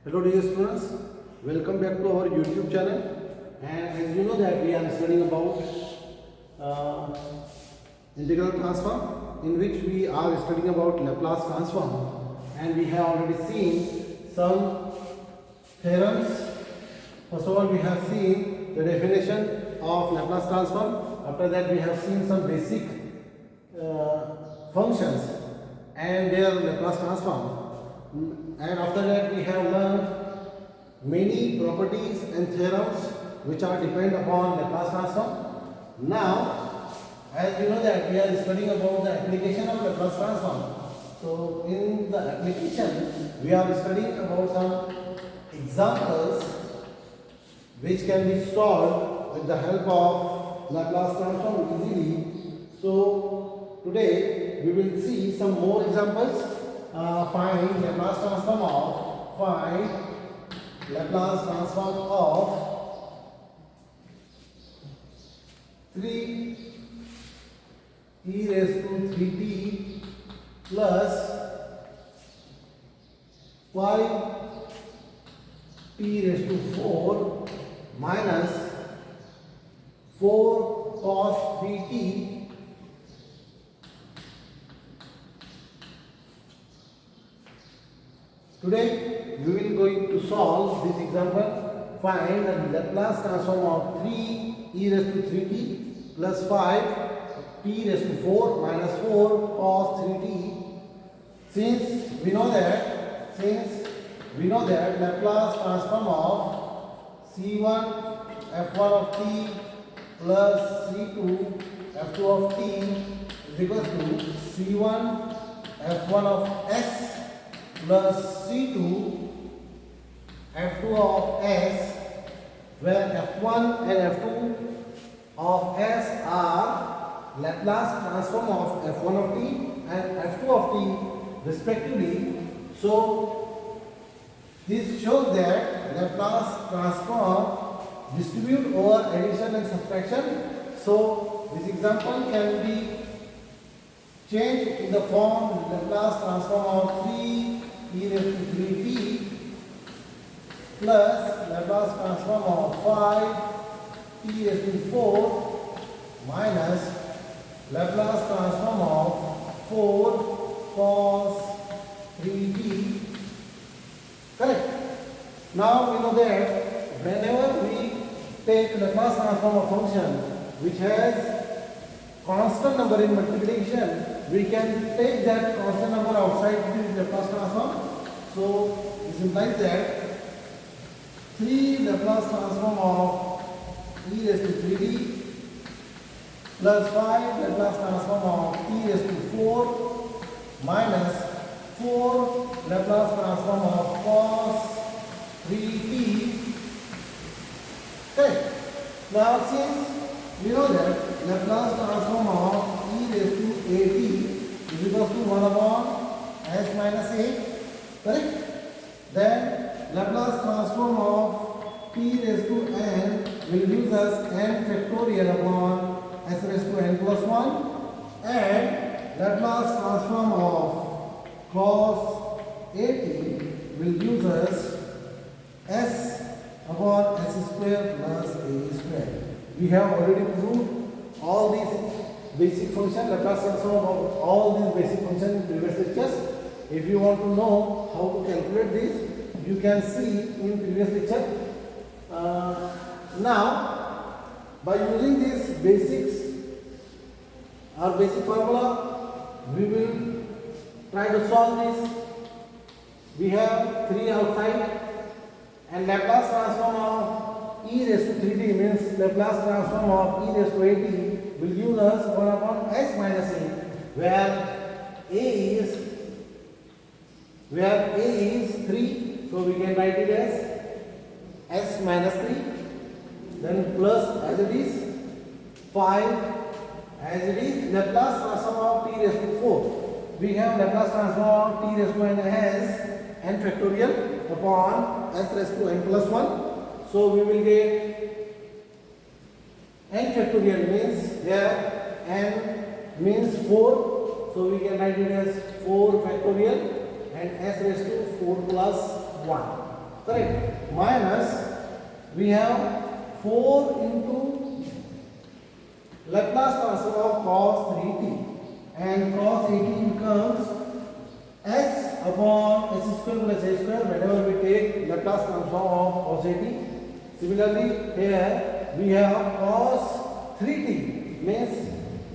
Hello dear students, welcome back to our YouTube channel. And as you know that we are studying about uh, integral transform, in which we are studying about Laplace transform, and we have already seen some theorems. First of all, we have seen the definition of Laplace transform. After that, we have seen some basic functions and their Laplace transform. And after that, we have learned many properties and theorems which are depend upon Laplace transform. Now, as you know that we are studying about the application of Laplace transform. So, in the application, we are studying about some examples which can be solved with the help of Laplace transform easily. So, today we will see some more examples. Find Laplace transform of 3 e raised to 3t plus 5 t raised to 4 minus 4 cos 3t . Today we will going to solve this example. Find the Laplace transform of 3 e raised to 3t plus 5 t raised to 4 minus 4 cos 3t. Since we know that Laplace transform of c1 f1 of t plus c2 f2 of t is equal to c1 f1 of s plus c2 f2 of s, where f1 and f2 of s are Laplace transform of f1 of t and f2 of t respectively. So this shows that Laplace transform distribute over addition and subtraction. So this example can be changed in the form Laplace transform of 3 e raised to 3t plus Laplace transform of 5 t raised to 4 minus Laplace transform of 4 cos 3t. Correct? Now we know that whenever we take Laplace transform of function which has constant number in multiplication, we can take that constant number outside the Laplace transform. So this implies that 3 Laplace transform of e raised to 3t plus 5 Laplace transform of t raised to 4 minus 4 Laplace transform of cos 3t. Okay. Now since we know that Laplace transform of e raised to at is equal to 1 upon s minus a. Correct? Then Laplace transform of t raised to n will give us n factorial upon s raised to n plus 1, and Laplace transform of cos at will give us s upon s square plus a square. We have already proved all these basic functions, Laplace transform of all these basic functions in previous lectures. If you want to know how to calculate this, you can see in previous lecture. Now, by using these basics or basic formula, we will try to solve this. We have 3 outside, and Laplace transform of e raised to 3t means Laplace transform of e raised to 8t will give us 1 upon s minus a, where a is 3, so we can write it as s minus 3, then plus as it is 5 as it is Laplace transform of t raised to 4. We have Laplace transform of t raised to n as n factorial upon s raised to n plus 1. So we will get n factorial means here n means 4. So we can write it as 4 factorial and s raised to 4 plus 1. correct, minus we have 4 into Laplace transform of cos 3t, and cos 3t becomes s upon s square plus a square whenever we take Laplace transform of cos 3t. Similarly here we have cos 3t, means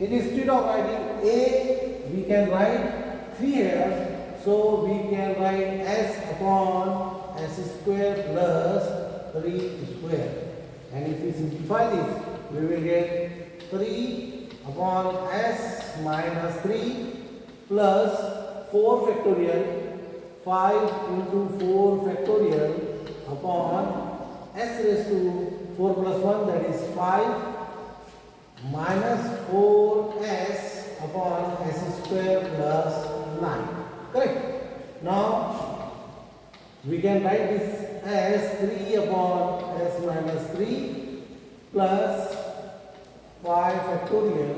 instead of writing a we can write 3 here, so we can write s upon s square plus 3 square, and if we simplify this we will get 3 upon s minus 3 plus 4 factorial 5 into 4 factorial upon s raised to 4 plus 1, that is 5 minus 4s upon s square plus 9. Correct. Now we can write this as 3 upon s minus 3 plus 5 factorial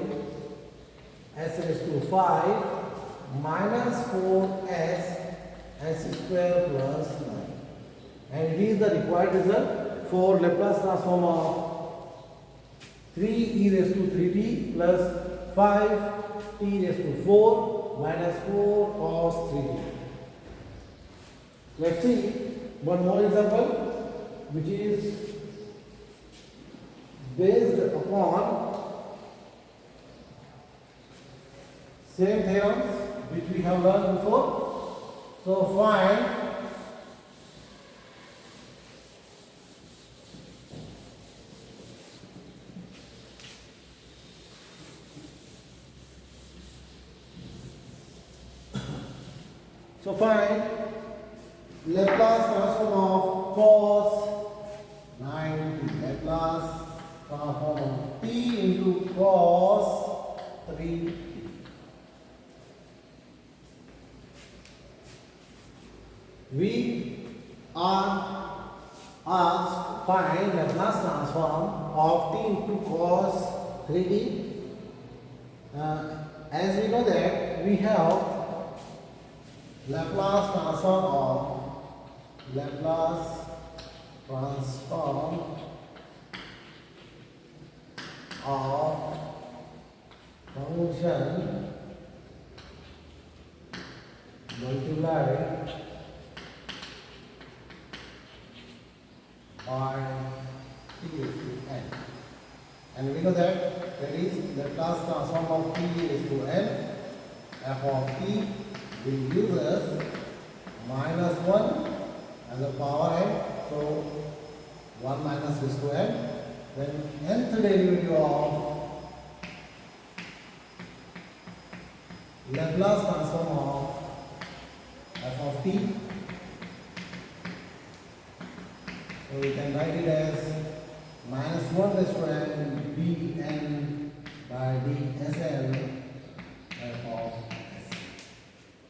s raised to 5 minus 4s s square plus 9, and it is the required result for Laplace transform of 3 e raised to 3t plus 5 t raised to 4 minus 4 cos 3t. Let's see one more example which is based upon same theorems which we have learned before. So find Laplace transform of cos 9t, Laplace transform of t into cos 3t. We are asked to find Laplace transform of t into cos 3t. As we know that we have Laplace transform of function multiplied by t raised to n, and we know that is Laplace transform of t raised to n f of t will give us minus 1 as a power n, so 1 minus raised to n, then nth derivative of Laplace transform of f of t, so we can write it as minus 1 raised to n dn by dsn f of s.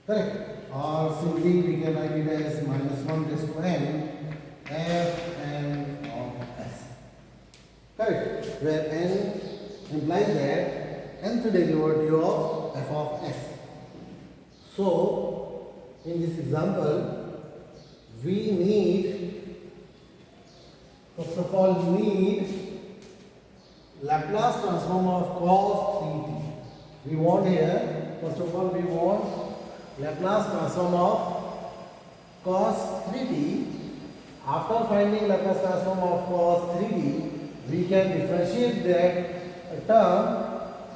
Correct. Or simply we can write it as minus 1 raised to n fn of s. Correct. Where n implies that nth derivative of f of s. So in this example we need, first of all, Laplace transform of cos 3t. We want here, first of all, we want Laplace transform of cos 3t. After finding Laplace transform of cos 3t, we can differentiate that term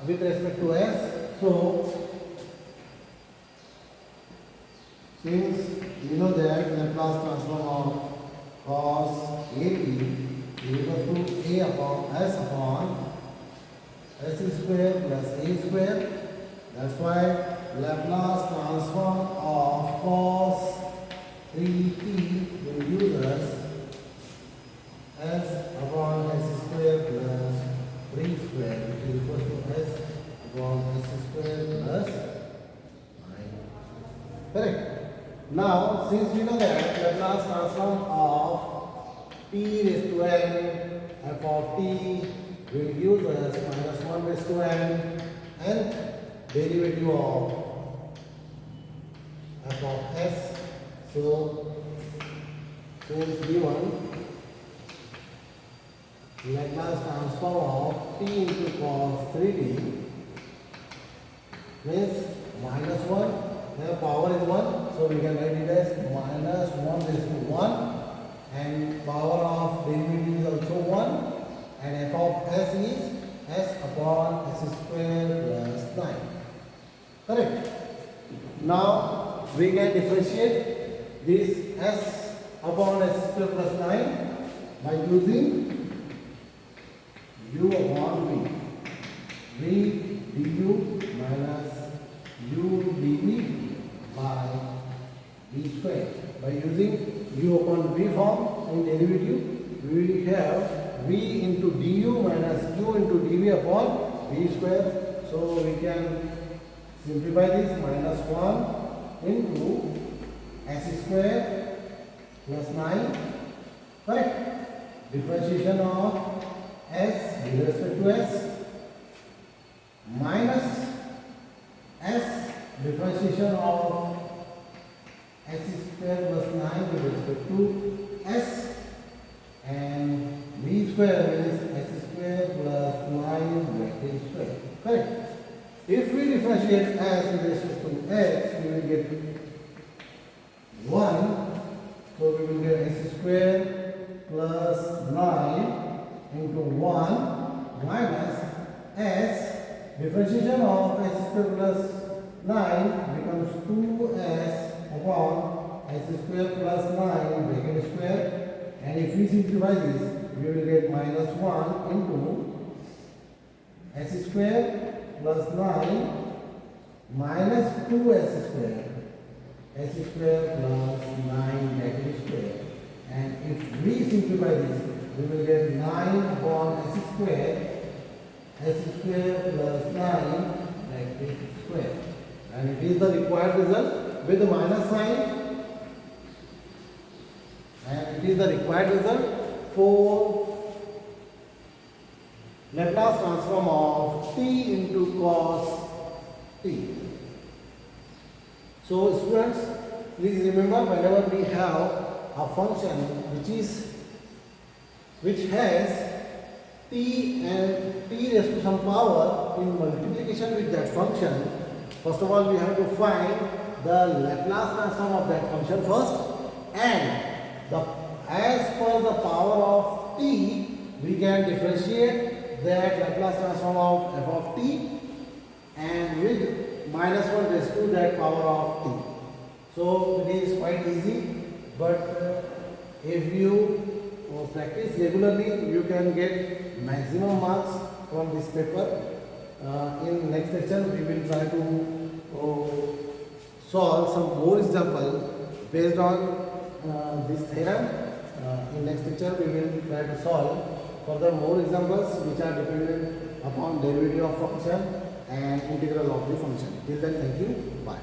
with respect to s. So, since we know that Laplace transform of cos 8t is equal to a upon s square plus a square, that's why Laplace transform of cos 3t will give us s upon s square plus 3 square, which is equal to s upon s square plus 9. Correct. Now, since we know that Laplace transform of t raised to n f of t will give us minus 1 raised to n nth derivative of f of s. So since given Laplace transform of t into cos 3t means minus 1, the power is 1, so we can write it as minus 1 raised to 1, and power of derivative is also 1, and f of s is s upon s square plus 9. Correct? Now we can differentiate this s upon s square plus 9 by using u upon v du minus u dv by v square. By using u upon v form in derivative, we have v into du minus u into dv upon v square. So we can simplify this, minus 1 into s square plus 9. Correct? Differentiation of s with respect to s minus s differentiation of s square plus 9 with respect to s, and v square is s square plus 9 bracket square. Correct? If we differentiate s with respect to x, we will get 1. So we will get s square plus 9 into 1 minus s differentiation of s square plus 9 becomes 2s upon s square plus 9 bracket square, and if we simplify this, we will get minus 1 into s square plus 9 minus 2s square, s square plus 9 bracket square, and if we simplify this, we will get 9 upon s square plus 9 bracket square, and it is the required result with the minus sign, and it is the required result for Laplace transform of t into cos t. So students, please remember, whenever we have a function which has t and t raised to some power in multiplication with that function, first of all we have to find the Laplace transform of that function first, and as per the power of t we can differentiate that Laplace transform of f of t, and with minus 1 raised to that power of t. So it is quite easy, but if you practice regularly, you can get maximum marks from this paper. In next lecture, we will try to solve some more example based on this theorem. In next lecture, we will try to solve further more examples which are dependent upon derivative of function and integral of the function. Till then, thank you. Bye.